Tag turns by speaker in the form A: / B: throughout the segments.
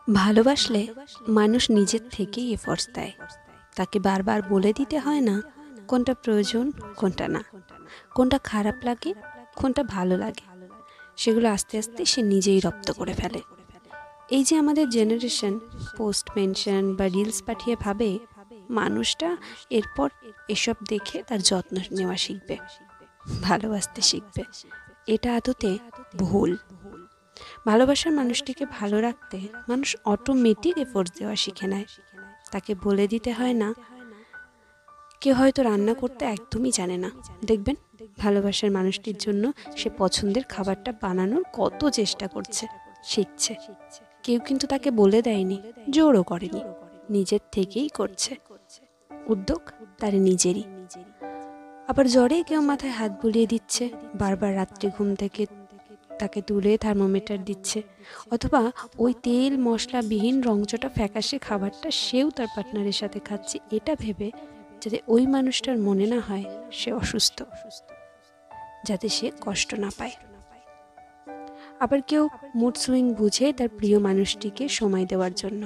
A: ভালোবাসলে মানুষ নিজের থেকেই এফোর্টস দেয়। তাকে বারবার বলে দিতে হয় না কোনটা প্রয়োজন, কোনটা না, কোনটা খারাপ লাগে, কোনটা ভালো লাগে। সেগুলো আস্তে আস্তে সে নিজেই রপ্ত করে ফেলে। এই যে আমাদের জেনারেশন পোস্ট মেনশন বা রিলস পাঠিয়ে ভাবে মানুষটা এরপর এসব দেখে তার যত্ন নেওয়া শিখবে, ভালোবাসতে শিখবে। এটা আদতে ভুল। ভালোবাসার মানুষটিকে ভালো রাখতে মানুষ অটোমেটিক এফোর্ট দেওয়া শিখে নেয়। তাকে বলে দিতে হয় না। কেউ হয়তো রান্না করতে একদমই জানে না, দেখবেন ভালোবাসার মানুষটির জন্য সে পছন্দের খাবারটা বানানোর কত চেষ্টা করছে, শিখছে। কেউ কিন্তু তাকে বলে দেয়নি, জোরও করেনি, নিজের থেকেই করছে। উদ্যোগ তার নিজেরই। আবার জ্বরে কেউ মাথায় হাত বুলিয়ে দিচ্ছে, বারবার রাত্রি ঘুম থেকে তাকে তুলে থার্মোমিটার দিচ্ছে, অথবা ওই তেল মশলাবিহীন রংচটা ফ্যাকাশে খাবারটা সেও তার পার্টনারের সাথে খাচ্ছে, এটা ভেবে যাতে ওই মানুষটার মনে না হয় সে অসুস্থ, যাতে সে কষ্ট না পায়। আবার কেউ মুড সুইং বুঝে তার প্রিয় মানুষটিকে সময় দেওয়ার জন্য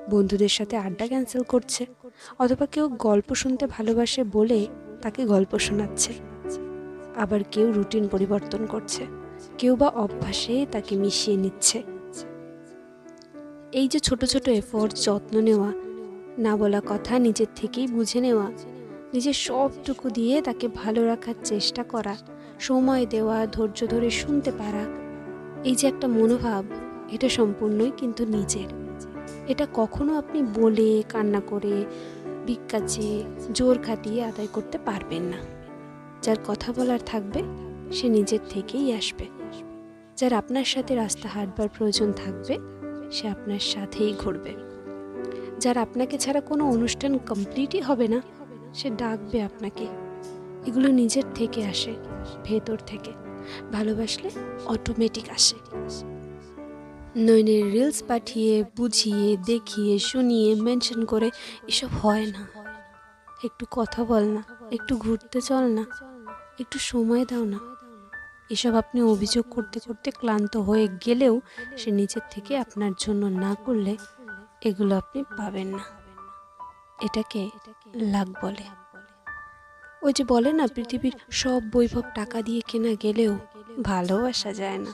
A: বন্ধুদের সাথে আড্ডা ক্যান্সেল করছে, অথবা কেউ গল্প শুনতে ভালোবাসে বলে তাকে গল্প শোনাচ্ছে। আবার কেউ রুটিন পরিবর্তন করছে, কেউ বা অভ্যাসে তাকে মিশিয়ে নিচ্ছে। এই যে ছোট ছোট এফোর্ট, যত্ন নেওয়া, না বলা কথা নিজের থেকেই বুঝে নেওয়া, নিজের সবটুকু দিয়ে তাকে ভালো রাখার চেষ্টা করা, সময় দেওয়া, ধৈর্য ধরে শুনতে পারা, এই যে একটা মনোভাব, এটা সম্পূর্ণই কিন্তু নিজের। এটা কখনো আপনি বলে, কান্না করে, ভিক্ষা চেয়ে, জোর খাটিয়ে আদায় করতে পারবেন না। যার কথা বলার থাকবে সে নিজের থেকেই আসবে। যার আপনার সাথে রাস্তা হাঁটবার প্রয়োজন থাকবে সে আপনার সাথেই ঘুরবে। যার আপনাকে ছাড়া কোনো অনুষ্ঠান কমপ্লিটই হবে না সে ডাকবে আপনাকে। এগুলো নিজের থেকে আসে, ভেতর থেকে। ভালোবাসলে অটোমেটিক আসে। নইনের রিলস পাঠিয়ে, বুঝিয়ে, দেখিয়ে, শুনিয়ে, মেনশন করে এসব হয় না। একটু কথা বল না, একটু ঘুরতে চল না, একটু সময় দাও না। এসব আপনি অভিযোগ করতে করতে ক্লান্ত হয়ে গেলেও সে নিজের থেকে আপনার জন্য না করলে এগুলো আপনি পাবেন না। এটাকে লাক বলে। ওই যে বলে না, পৃথিবীর সব বৈভব টাকা দিয়ে কেনা গেলেও ভালোবাসা যায় না।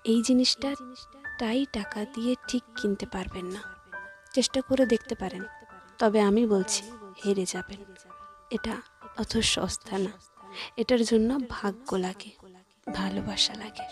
A: এই জিনিসটা তাই টাকা দিয়ে ঠিক কিনতে পারবেন না। চেষ্টা করে দেখতে পারেন, তবে আমি বলছি হেরে যাবেন। এটা অত সস্তা না। এটার জন্য ভাগ্য লাগে, ভালোবাসা লাগে।